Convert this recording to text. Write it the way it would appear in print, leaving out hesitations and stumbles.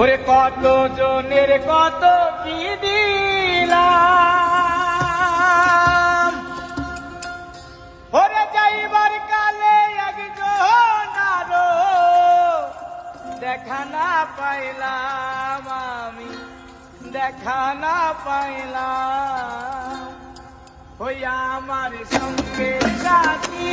ওরে কত জনের কত কি দিলাম, ওরে যাইবার কালে একজন আরো দেখা না পাইলাম, আমি দেখা না পাইলাম। ওই আমার সঙ্গে সাথী